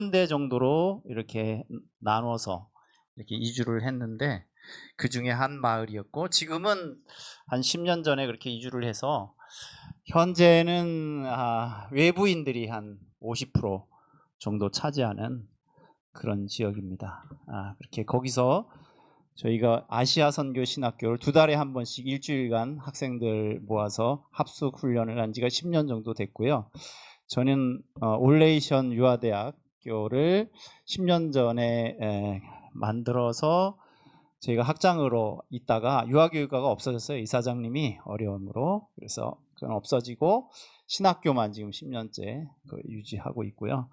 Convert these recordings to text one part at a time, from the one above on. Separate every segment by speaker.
Speaker 1: 30군데 정도로 이렇게 나눠서 이렇게 이주를 했는데 그 중에 한 마을이었고, 지금은 한 10년 전에 그렇게 이주를 해서 현재는 외부인들이 한 50% 정도 차지하는 그런 지역입니다. 그렇게 거기서 저희가 아시아 선교 신학교를 2달에 한 번씩 일주일간 학생들 모아서 합숙 훈련을 한 지가 10년 정도 됐고요. 저는 올레이션 유아대학교를 10년 전에 만들어서 저희가 학장으로 있다가 유아교육과가 없어졌어요. 이사장님이 어려움으로. 그래서 그건 없어지고 신학교만 지금 10년째 유지하고 있고요.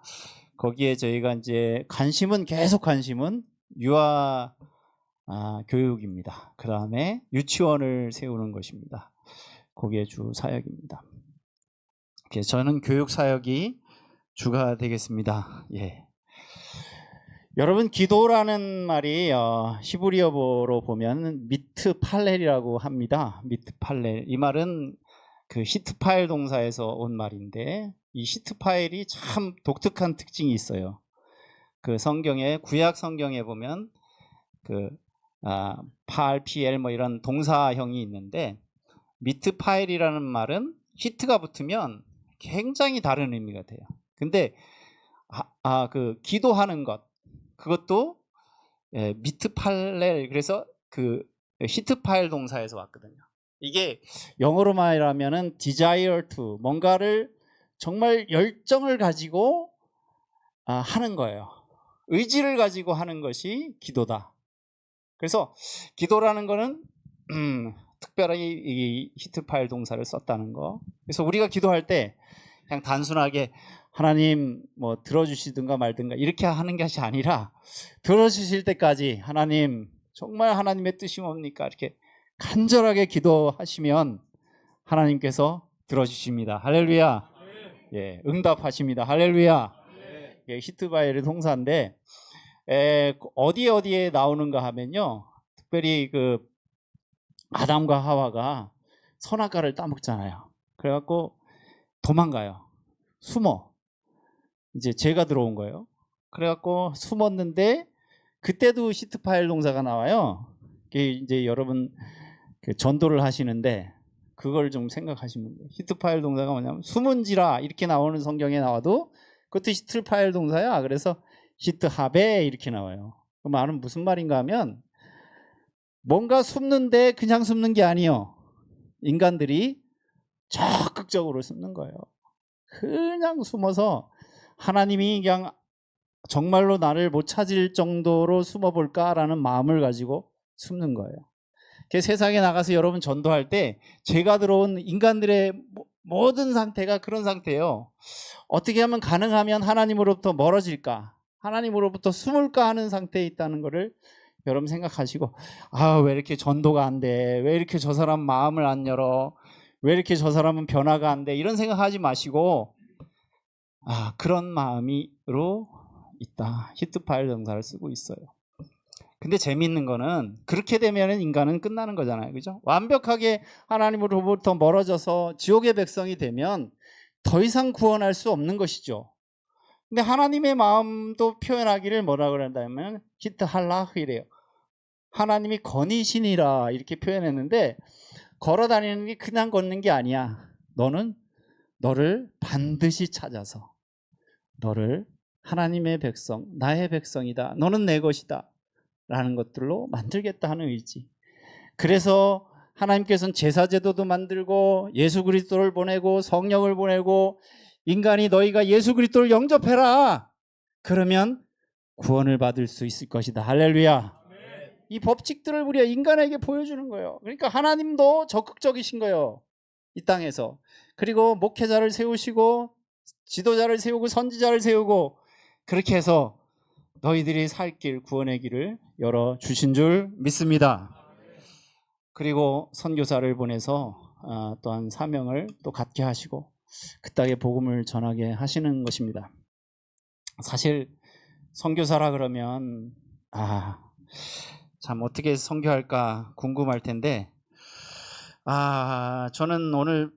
Speaker 1: 거기에 저희가 이제 계속 관심은 유아 교육입니다. 그 다음에 유치원을 세우는 것입니다. 거기에 주 사역입니다. 저는 교육 사역이 주가 되겠습니다. 예. 여러분, 기도라는 말이 히브리어로 보면 미트팔렐이라고 합니다. 미트팔렐. 이 말은 그 히트파일 동사에서 온 말인데, 이 히트파일이 참 독특한 특징이 있어요. 그 성경에, 구약 성경에 보면 그 팔, PL 뭐 이런 동사형이 있는데, 미트파일이라는 말은 히트가 붙으면 굉장히 다른 의미가 돼요. 근데 그 기도하는 것, 그것도 미트팔렐, 그래서 그 히트파일 동사에서 왔거든요. 이게 영어로 말하면은 desire to, 뭔가를 정말 열정을 가지고 하는 거예요. 의지를 가지고 하는 것이 기도다. 그래서 기도라는 거는 특별히 이 히트파일 동사를 썼다는 거. 그래서 우리가 기도할 때 그냥 단순하게 하나님 뭐 들어주시든가 말든가 이렇게 하는 것이 아니라, 들어주실 때까지 하나님 정말 하나님의 뜻이 뭡니까? 이렇게 간절하게 기도하시면 하나님께서 들어주십니다. 할렐루야. 예, 응답하십니다. 할렐루야. 예, 히트파일의 동사인데 어디에 나오는가 하면요, 특별히 그 아담과 하와가 선악과를 따먹잖아요. 그래갖고 도망가요. 숨어. 이제 죄가 들어온 거예요. 그래갖고 숨었는데 그때도 히트파일 동사가 나와요. 이제 여러분 그 전도를 하시는데 그걸 좀 생각하시면 돼요. 히트파일 동사가 뭐냐면 숨은지라 이렇게 나오는 성경에 나와도 그것도 히트파일 동사야. 그래서 히트하베 이렇게 나와요. 그 말은 무슨 말인가 하면, 뭔가 숨는데 그냥 숨는 게 아니에요. 인간들이 적극적으로 숨는 거예요. 그냥 숨어서 하나님이 그냥 정말로 나를 못 찾을 정도로 숨어볼까라는 마음을 가지고 숨는 거예요. 세상에 나가서 여러분 전도할 때 죄가 들어온 인간들의 모든 상태가 그런 상태예요. 어떻게 하면 가능하면 하나님으로부터 멀어질까, 하나님으로부터 숨을까 하는 상태에 있다는 것을 여러분 생각하시고, 왜 이렇게 전도가 안 돼? 왜 이렇게 저 사람 마음을 안 열어? 왜 이렇게 저 사람은 변화가 안 돼? 이런 생각하지 마시고, 그런 마음으로 있다. 히트파일 동사를 쓰고 있어요. 근데 재미있는 거는 그렇게 되면 인간은 끝나는 거잖아요. 그죠? 완벽하게 하나님으로부터 멀어져서 지옥의 백성이 되면 더 이상 구원할 수 없는 것이죠. 근데 하나님의 마음도 표현하기를 뭐라 그런다면 히트할라흐이래요. 하나님이 거니시니라 이렇게 표현했는데, 걸어 다니는 게 그냥 걷는 게 아니야. 너는 너를 반드시 찾아서 너를 하나님의 백성, 나의 백성이다, 너는 내 것이다 라는 것들로 만들겠다 하는 의지. 그래서 하나님께서는 제사제도도 만들고 예수 그리스도를 보내고 성령을 보내고, 인간이 너희가 예수 그리스도를 영접해라, 그러면 구원을 받을 수 있을 것이다. 할렐루야. 이 법칙들을 우리가 인간에게 보여주는 거예요. 그러니까 하나님도 적극적이신 거예요, 이 땅에서. 그리고 목회자를 세우시고 지도자를 세우고 선지자를 세우고, 그렇게 해서 너희들이 살 길, 구원의 길을 열어주신 줄 믿습니다. 그리고 선교사를 보내서 또한 사명을 또 갖게 하시고 그 땅에 복음을 전하게 하시는 것입니다. 사실 선교사라 그러면 참 어떻게 선교할까 궁금할 텐데, 저는 오늘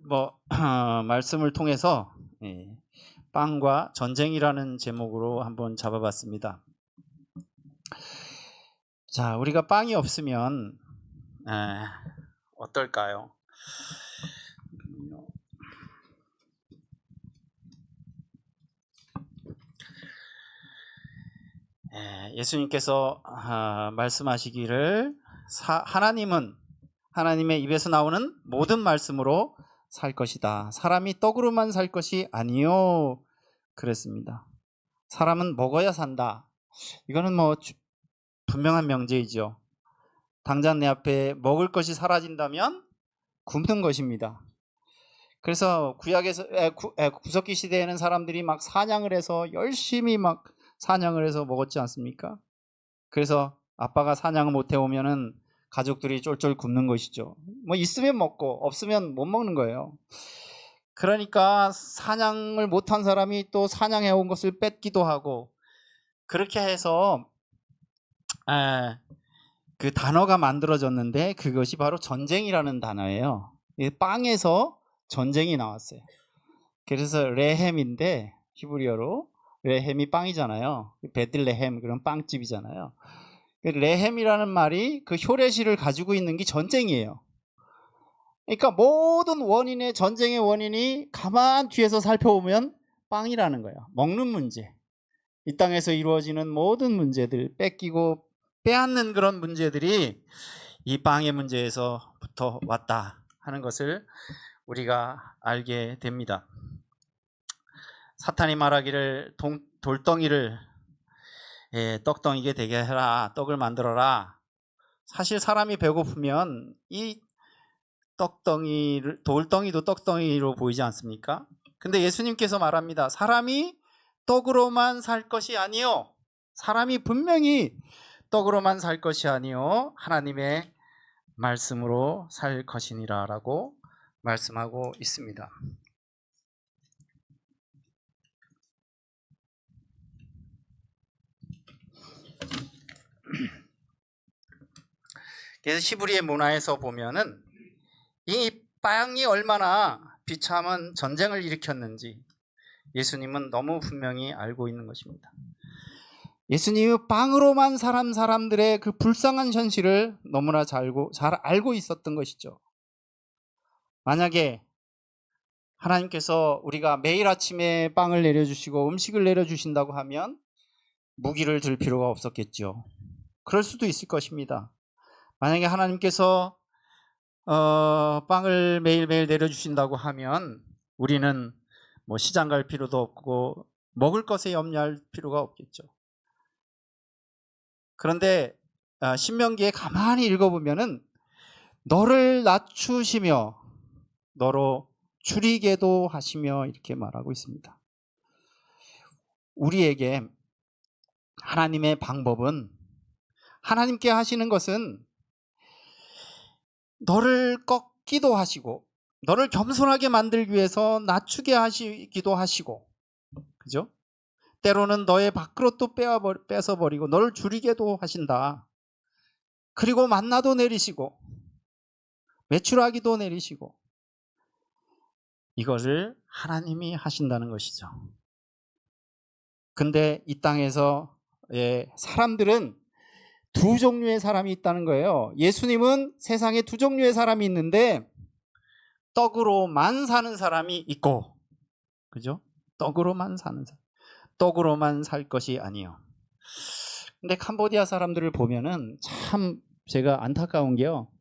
Speaker 1: 말씀을 통해서 빵과 전쟁이라는 제목으로 한번 잡아봤습니다. 자, 우리가 빵이 없으면 어떨까요? 예수님께서 말씀하시기를 하나님은 하나님의 입에서 나오는 모든 말씀으로 살 것이다. 사람이 떡으로만 살 것이 아니요 그랬습니다. 사람은 먹어야 산다. 이거는 뭐 분명한 명제이죠. 당장 내 앞에 먹을 것이 사라진다면 굶는 것입니다. 그래서 구약에서 구석기 시대에는 사람들이 막 사냥을 해서 열심히 막 사냥을 해서 먹었지 않습니까? 그래서 아빠가 사냥을 못 해오면은 가족들이 쫄쫄 굶는 것이죠. 뭐 있으면 먹고 없으면 못 먹는 거예요. 그러니까 사냥을 못한 사람이 또 사냥해온 것을 뺏기도 하고, 그렇게 해서 그 단어가 만들어졌는데 그것이 바로 전쟁이라는 단어예요. 빵에서 전쟁이 나왔어요. 그래서 레헴인데 히브리어로 레헴이 빵이잖아요. 베들레헴 그런 빵집이잖아요. 레헴이라는 말이 그 효레시를 가지고 있는 게 전쟁이에요. 그러니까 모든 원인의 전쟁의 원인이 가만 뒤에서 살펴보면 빵이라는 거예요. 먹는 문제, 이 땅에서 이루어지는 모든 문제들, 뺏기고 빼앗는 그런 문제들이 이 빵의 문제에서부터 왔다 하는 것을 우리가 알게 됩니다. 사탄이 말하기를 돌덩이를 떡덩이게 되게 해라, 떡을 만들어라. 사실 사람이 배고프면 이 돌덩이도 떡덩이로 보이지 않습니까? 근데 예수님께서 말합니다. 사람이 떡으로만 살 것이 아니요, 사람이 분명히 떡으로만 살 것이 아니요 하나님의 말씀으로 살 것이니라 라고 말씀하고 있습니다. 그래서 히브리의 문화에서 보면은 이 빵이 얼마나 비참한 전쟁을 일으켰는지 예수님은 너무 분명히 알고 있는 것입니다. 예수님은 빵으로만 사람들의 그 불쌍한 현실을 너무나 잘 알고 있었던 것이죠. 만약에 하나님께서 우리가 매일 아침에 빵을 내려주시고 음식을 내려주신다고 하면 무기를 들 필요가 없었겠죠. 그럴 수도 있을 것입니다. 만약에 하나님께서 빵을 매일매일 내려주신다고 하면 우리는 뭐 시장 갈 필요도 없고 먹을 것에 염려할 필요가 없겠죠. 그런데 신명기에 가만히 읽어보면은 너를 낮추시며 너로 줄이게도 하시며 이렇게 말하고 있습니다. 우리에게 하나님의 방법은, 하나님께 하시는 것은 너를 꺾기도 하시고 너를 겸손하게 만들기 위해서 낮추게 하시기도 하시고, 그죠? 때로는 너의 밥그릇도 뺏어버리고 너를 줄이게도 하신다. 그리고 만나도 내리시고 메추라기도 내리시고, 이것을 하나님이 하신다는 것이죠. 근데 이 땅에서 사람들은 두 종류의 사람이 있다는 거예요. 예수님은 세상에 두 종류의 사람이 있는데 떡으로만 사는 사람이 있고, 그죠? 떡으로만 사는 사람, 떡으로만 살 것이 아니요. 근데 캄보디아 사람들을 보면은 참 제가 안타까운 게요,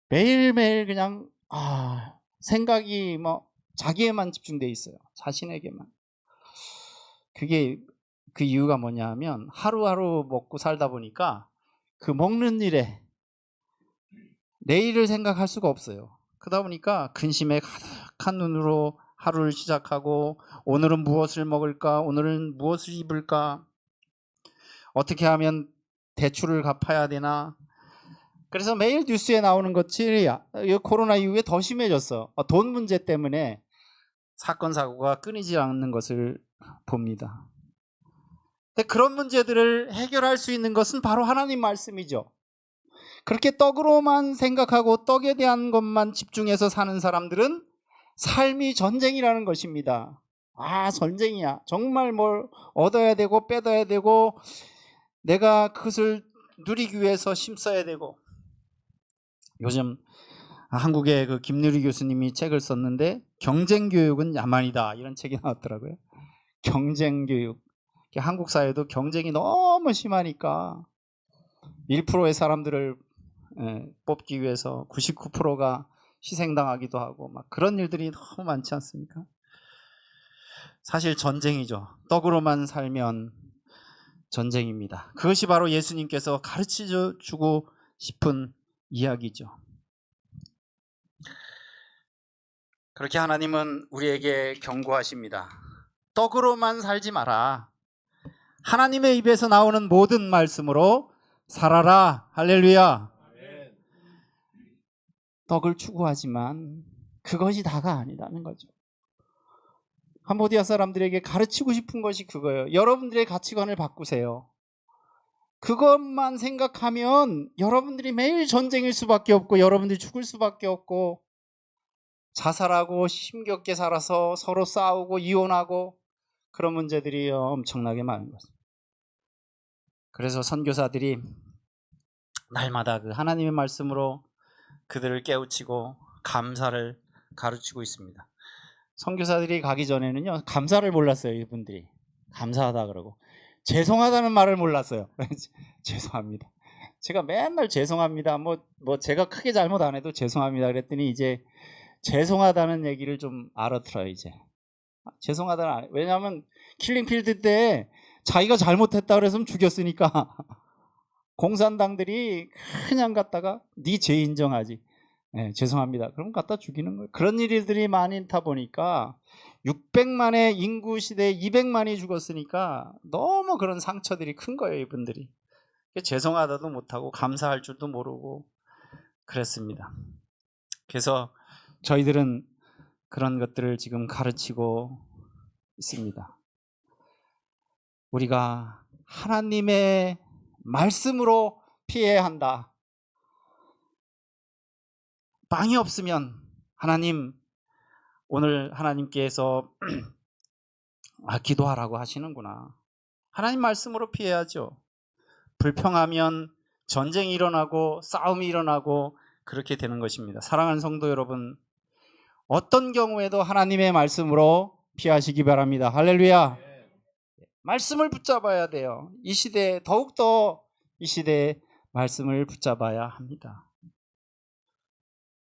Speaker 1: 매일매일 그냥 생각이 뭐 자기에만 집중돼 있어요. 자신에게만. 그게 그 이유가 뭐냐 하면 하루하루 먹고 살다 보니까 그 먹는 일에 내일을 생각할 수가 없어요. 그러다 보니까 근심에 가득한 눈으로 하루를 시작하고, 오늘은 무엇을 먹을까, 오늘은 무엇을 입을까, 어떻게 하면 대출을 갚아야 되나. 그래서 매일 뉴스에 나오는 것이 코로나 이후에 더 심해졌어. 돈 문제 때문에 사건 사고가 끊이지 않는 것을 봅니다. 근데 그런 문제들을 해결할 수 있는 것은 바로 하나님 말씀이죠. 그렇게 떡으로만 생각하고 떡에 대한 것만 집중해서 사는 사람들은 삶이 전쟁이라는 것입니다. 아, 전쟁이야. 정말 뭘 얻어야 되고 뺏어야 되고 내가 그것을 누리기 위해서 힘써야 되고. 요즘 한국의 그 김유리 교수님이 책을 썼는데 경쟁 교육은 야만이다 이런 책이 나왔더라고요. 경쟁 교육. 한국 사회도 경쟁이 너무 심하니까 1%의 사람들을 뽑기 위해서 99%가 희생당하기도 하고 막 그런 일들이 너무 많지 않습니까? 사실 전쟁이죠. 떡으로만 살면 전쟁입니다. 그것이 바로 예수님께서 가르쳐주고 싶은 이야기죠. 그렇게 하나님은 우리에게 경고하십니다. 떡으로만 살지 마라. 하나님의 입에서 나오는 모든 말씀으로 살아라. 할렐루야. 떡을 추구하지만 그것이 다가 아니라는 거죠. 캄보디아 사람들에게 가르치고 싶은 것이 그거예요. 여러분들의 가치관을 바꾸세요. 그것만 생각하면 여러분들이 매일 전쟁일 수밖에 없고 여러분들이 죽을 수밖에 없고 자살하고 힘겹게 살아서 서로 싸우고 이혼하고 그런 문제들이 엄청나게 많은 것입니다. 그래서 선교사들이 날마다 그 하나님의 말씀으로 그들을 깨우치고 감사를 가르치고 있습니다. 선교사들이 가기 전에는요, 감사를 몰랐어요. 이분들이 감사하다 그러고 죄송하다는 말을 몰랐어요. 죄송합니다. 제가 맨날 죄송합니다. 뭐 제가 크게 잘못 안 해도 죄송합니다. 그랬더니 이제 죄송하다는 얘기를 좀 알아들어요. 이제 죄송하다는, 왜냐하면 킬링필드 때 자기가 잘못했다 그래서 죽였으니까 공산당들이 그냥 갖다가 네 죄 인정하지. 네, 죄송합니다. 그럼 갖다 죽이는 거예요. 그런 일들이 많다 보니까 600만의 인구 시대에 200만이 죽었으니까 너무 그런 상처들이 큰 거예요. 이분들이. 죄송하다도 못하고 감사할 줄도 모르고 그랬습니다. 그래서 저희들은 그런 것들을 지금 가르치고 있습니다. 우리가 하나님의 말씀으로 피해야 한다. 빵이 없으면 하나님, 오늘 하나님께서 기도하라고 하시는구나. 하나님 말씀으로 피해야죠. 불평하면 전쟁이 일어나고 싸움이 일어나고 그렇게 되는 것입니다. 사랑하는 성도 여러분, 어떤 경우에도 하나님의 말씀으로 피하시기 바랍니다. 할렐루야. 말씀을 붙잡아야 돼요. 이 시대에 더욱더 이 시대에 말씀을 붙잡아야 합니다.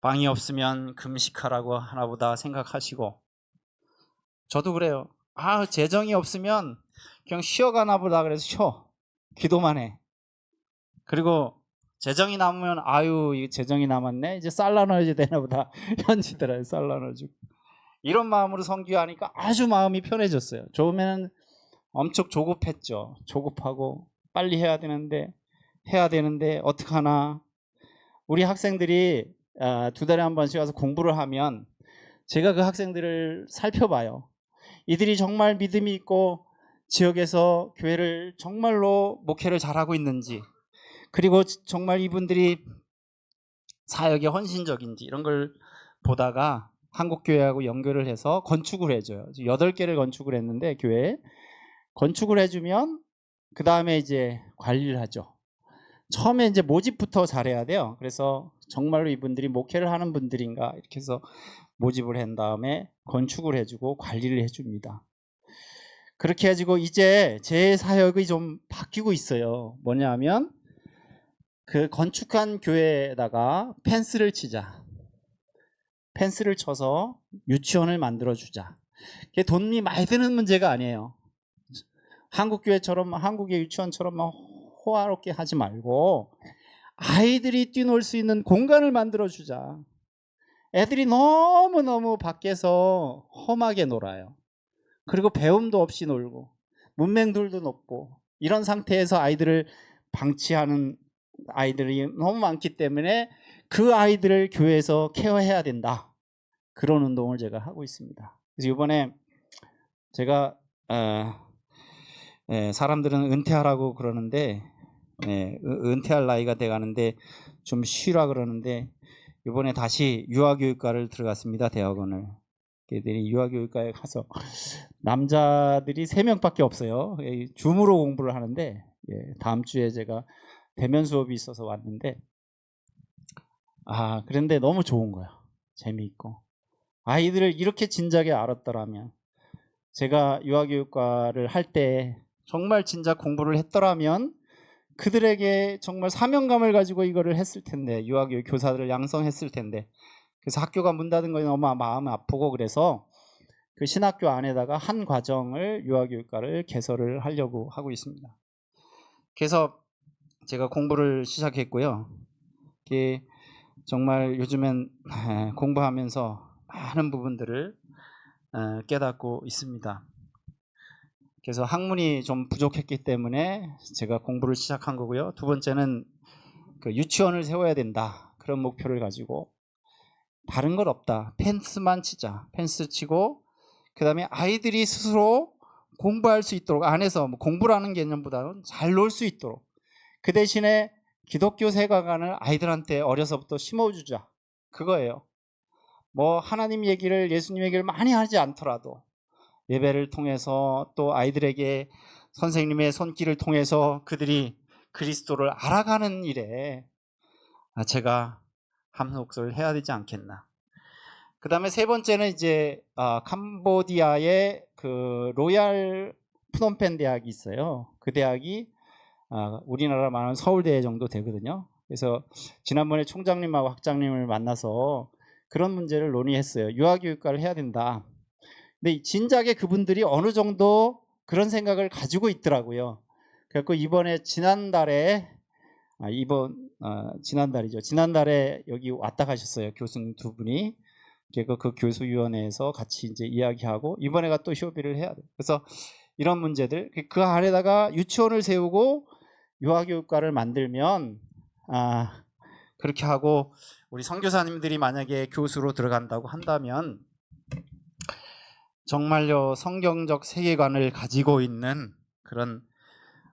Speaker 1: 빵이 없으면 금식하라고 하나보다 생각하시고, 저도 그래요. 재정이 없으면 그냥 쉬어가나 보다 그래서 쉬어. 기도만 해. 그리고 재정이 남으면 이거 재정이 남았네. 이제 쌀 나눠야지 되나 보다. 현지더라고요. 쌀 나눠주고. 이런 마음으로 선교하니까 아주 마음이 편해졌어요. 처음에는 엄청 조급했죠. 조급하고 빨리 해야 되는데 어떡하나. 우리 학생들이 2달에 한 번씩 와서 공부를 하면 제가 그 학생들을 살펴봐요. 이들이 정말 믿음이 있고 지역에서 교회를 정말로 목회를 잘하고 있는지, 그리고 정말 이분들이 사역에 헌신적인지 이런 걸 보다가 한국교회하고 연결을 해서 건축을 해줘요. 8개를 건축을 했는데 교회에 건축을 해주면 그 다음에 이제 관리를 하죠. 처음에 이제 모집부터 잘해야 돼요. 그래서 정말로 이분들이 목회를 하는 분들인가 이렇게 해서 모집을 한 다음에 건축을 해주고 관리를 해줍니다. 그렇게 해주고 이제 제 사역이 좀 바뀌고 있어요. 뭐냐면 그 건축한 교회에다가 펜스를 치자. 펜스를 쳐서 유치원을 만들어주자. 그게 돈이 많이 드는 문제가 아니에요. 한국 교회처럼, 한국의 유치원처럼 막 호화롭게 하지 말고 아이들이 뛰놀 수 있는 공간을 만들어주자. 애들이 너무너무 밖에서 험하게 놀아요. 그리고 배움도 없이 놀고 문맹들도 높고 이런 상태에서 아이들을 방치하는 아이들이 너무 많기 때문에 그 아이들을 교회에서 케어해야 된다. 그런 운동을 제가 하고 있습니다. 그래서 이번에 제가 사람들은 은퇴하라고 그러는데 은퇴할 나이가 돼가는데 좀 쉬라 그러는데 이번에 다시 유아교육과를 들어갔습니다. 대학원을. 걔들이 유아교육과에 가서 남자들이 3명밖에 없어요. 줌으로 공부를 하는데 다음 주에 제가 대면 수업이 있어서 왔는데 그런데 너무 좋은 거야. 재미있고 아이들을 이렇게 진작에 알았더라면 제가 유아교육과를 할 때 정말 진작 공부를 했더라면 그들에게 정말 사명감을 가지고 이거를 했을 텐데 유아교육 교사들을 양성했을 텐데 그래서 학교가 문 닫은 거에 너무 마음 아프고 그래서 그 신학교 안에다가 한 과정을 유아교육과를 개설을 하려고 하고 있습니다. 그래서 제가 공부를 시작했고요. 이게 정말 요즘엔 공부하면서 많은 부분들을 깨닫고 있습니다. 그래서 학문이 좀 부족했기 때문에 제가 공부를 시작한 거고요. 두 번째는 그 유치원을 세워야 된다. 그런 목표를 가지고 다른 건 없다. 펜스만 치자. 펜스 치고 그 다음에 아이들이 스스로 공부할 수 있도록 안에서 공부라는 개념보다는 잘 놀 수 있도록 그 대신에 기독교 세계관을 아이들한테 어려서부터 심어주자. 그거예요. 뭐 하나님 얘기를 예수님 얘기를 많이 하지 않더라도 예배를 통해서 또 아이들에게 선생님의 손길을 통해서 그들이 그리스도를 알아가는 일에 제가 한 몫을 해야 되지 않겠나. 그 다음에 세 번째는 이제 캄보디아의 그 로얄 프놈펜 대학이 있어요. 그 대학이 우리나라 말하는 서울대 정도 되거든요. 그래서 지난번에 총장님하고 학장님을 만나서 그런 문제를 논의했어요. 유아교육과를 해야 된다. 근데 진작에 그분들이 어느 정도 그런 생각을 가지고 있더라고요. 그래서 이번에 지난달에 지난달에 여기 왔다 가셨어요. 교수님 두 분이. 그리고 그 교수위원회에서 같이 이제 이야기하고 이번에가 또 협의를 해야 돼요. 그래서 이런 문제들 그 안에다가 유치원을 세우고 유아교육과를 만들면 그렇게 하고 우리 선교사님들이 만약에 교수로 들어간다고 한다면 정말요 성경적 세계관을 가지고 있는 그런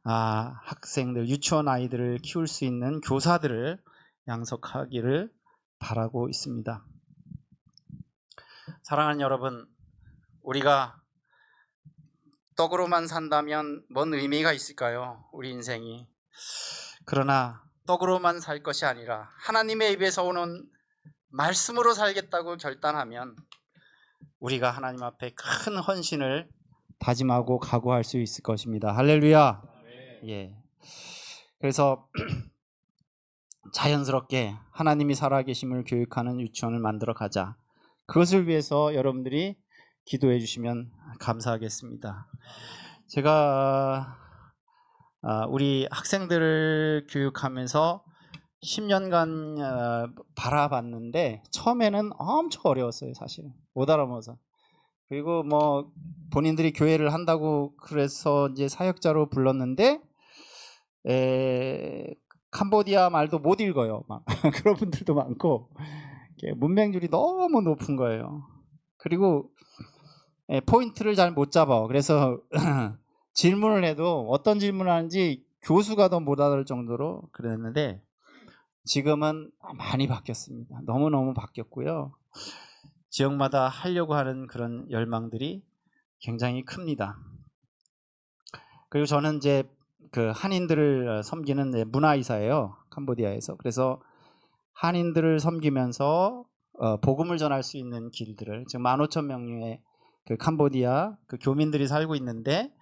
Speaker 1: 학생들 유치원 아이들을 키울 수 있는 교사들을 양성하기를 바라고 있습니다. 사랑하는 여러분, 우리가 떡으로만 산다면 뭔 의미가 있을까요? 우리 인생이. 그러나 떡으로만 살 것이 아니라 하나님의 입에서 오는 말씀으로 살겠다고 결단하면 우리가 하나님 앞에 큰 헌신을 다짐하고 각오할 수 있을 것입니다. 할렐루야. 예. 그래서 자연스럽게 하나님이 살아계심을 교육하는 유치원을 만들어 가자. 그것을 위해서 여러분들이 기도해 주시면 감사하겠습니다. 제가 우리 학생들을 교육하면서 10년간 바라봤는데 처음에는 엄청 어려웠어요. 사실 못 알아먹어서. 그리고 뭐 본인들이 교회를 한다고 그래서 이제 사역자로 불렀는데 캄보디아 말도 못 읽어요. 막 그런 분들도 많고 문맹률이 너무 높은 거예요. 그리고 포인트를 잘 못 잡아. 그래서 질문을 해도 어떤 질문을 하는지 교수가 더 못 알아들 정도로 그랬는데 지금은 많이 바뀌었습니다. 너무너무 바뀌었고요. 지역마다 하려고 하는 그런 열망들이 굉장히 큽니다. 그리고 저는 이제 그 한인들을 섬기는 문화이사예요. 캄보디아에서. 그래서 한인들을 섬기면서 복음을 전할 수 있는 길들을 지금 15,000명의 그 캄보디아 그 교민들이 살고 있는데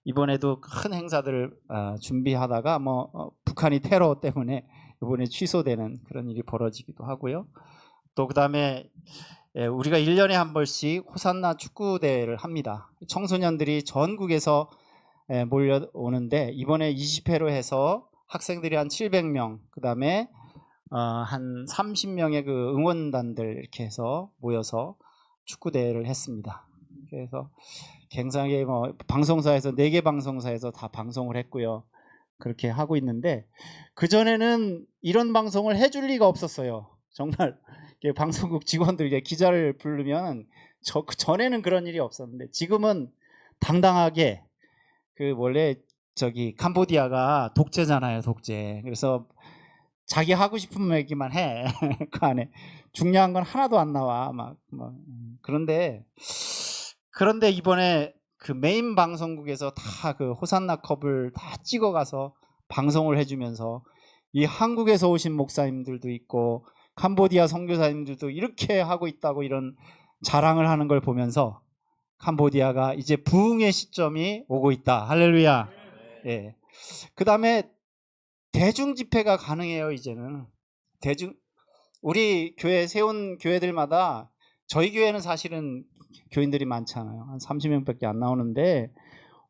Speaker 1: 이번에도 큰 행사들을 준비하다가 북한이 테러 때문에 이번에 취소되는 그런 일이 벌어지기도 하고요. 또 그다음에 우리가 1년에 한 번씩 호산나 축구대회를 합니다. 청소년들이 전국에서 몰려오는데 이번에 20회로 해서 학생들이 한 700명, 그다음에 한 30명의 그 응원단들 이렇게 해서 모여서 축구 대회를 했습니다. 그래서 굉장히 방송사에서 4개 방송사에서 다 방송을 했고요. 그렇게 하고 있는데 그 전에는 이런 방송을 해줄 리가 없었어요. 정말 방송국 직원들 기자를 부르면 그 전에는 그런 일이 없었는데 지금은 당당하게 그 원래 캄보디아가 독재잖아요, 독재. 그래서 자기 하고 싶은 얘기만 해. 그 안에 중요한 건 하나도 안 나와. 그런데 이번에 그 메인 방송국에서 다 그 호산나 컵을 다 찍어가서 방송을 해주면서 이 한국에서 오신 목사님들도 있고 캄보디아 선교사님들도 이렇게 하고 있다고 이런 자랑을 하는 걸 보면서 캄보디아가 이제 부흥의 시점이 오고 있다. 할렐루야. 예. 그 다음에 대중 집회가 가능해요. 이제는 우리 교회 세운 교회들마다, 저희 교회는 사실은 교인들이 많잖아요. 한 30명밖에 안 나오는데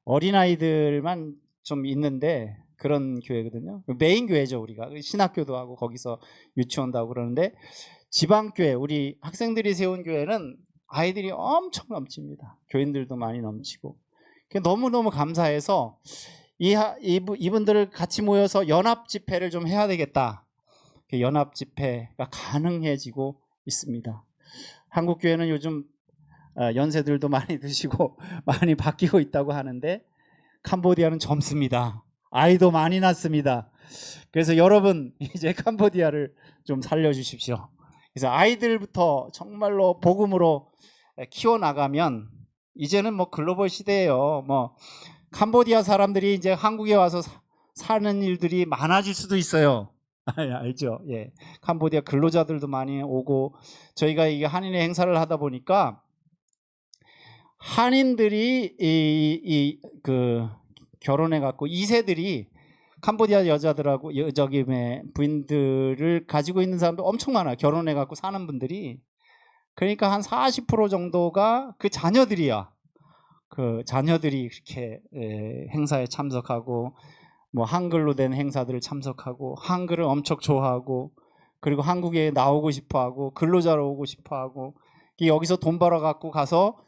Speaker 1: 어린아이들만 좀 있는데 그런 교회거든요. 메인 교회죠. 우리가 신학교도 하고 거기서 유치원도 하고 그러는데, 지방교회 우리 학생들이 세운 교회는 아이들이 엄청 넘칩니다. 교인들도 많이 넘치고. 너무너무 감사해서 이분들을 같이 모여서 연합 집회를 좀 해야 되겠다. 연합 집회가 가능해지고 있습니다. 한국 교회는 요즘 연세들도 많이 드시고 많이 바뀌고 있다고 하는데 캄보디아는 젊습니다. 아이도 많이 낳습니다. 그래서 여러분 이제 캄보디아를 좀 살려주십시오. 그래서 아이들부터 정말로 복음으로 키워나가면 이제는 뭐 글로벌 시대예요. 뭐 캄보디아 사람들이 이제 한국에 와서 사는 일들이 많아질 수도 있어요. 알죠? 예. 캄보디아 근로자들도 많이 오고, 저희가 이게 한인의 행사를 하다 보니까 한인들이 결혼해 갖고 2세들이 캄보디아 여자들하고 부인들을 가지고 있는 사람도 엄청 많아요. 결혼해 갖고 사는 분들이. 그러니까 한 40% 정도가 그 자녀들이야. 그 자녀들이 이렇게 행사에 참석하고 뭐 한글로 된 행사들을 참석하고 한글을 엄청 좋아하고, 그리고 한국에 나오고 싶어하고 근로자로 오고 싶어하고, 여기서 돈 벌어 갖고 가서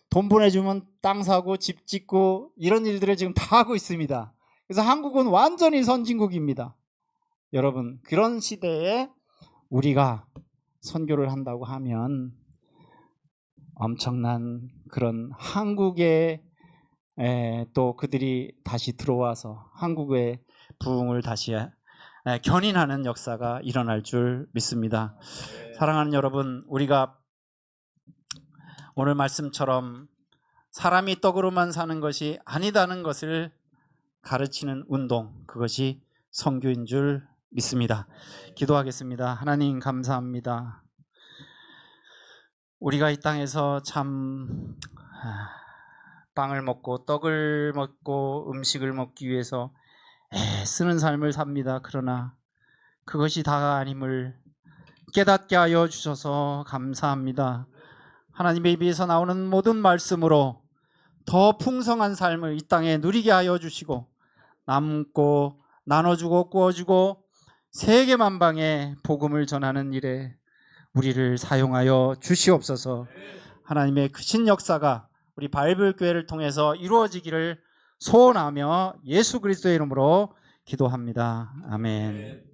Speaker 1: 돈 보내주면 땅 사고 집 짓고 이런 일들을 지금 다 하고 있습니다. 그래서 한국은 완전히 선진국입니다. 여러분, 그런 시대에 우리가 선교를 한다고 하면 엄청난 그런 한국의 또 그들이 다시 들어와서 한국의 부흥을 다시 견인하는 역사가 일어날 줄 믿습니다. 사랑하는 여러분, 우리가 오늘 말씀처럼 사람이 떡으로만 사는 것이 아니다는 것을 가르치는 운동, 그것이 선교인 줄 믿습니다. 기도하겠습니다. 하나님 감사합니다. 우리가 이 땅에서 참 빵을 먹고 떡을 먹고 음식을 먹기 위해서 애쓰는 삶을 삽니다. 그러나 그것이 다가 아님을 깨닫게 하여 주셔서 감사합니다. 하나님의 입에서 나오는 모든 말씀으로 더 풍성한 삶을 이 땅에 누리게 하여 주시고, 남고 나눠주고 구워주고 세계 만방에 복음을 전하는 일에 우리를 사용하여 주시옵소서. 하나님의 크신 역사가 우리 바이블 교회를 통해서 이루어지기를 소원하며 예수 그리스도의 이름으로 기도합니다. 아멘.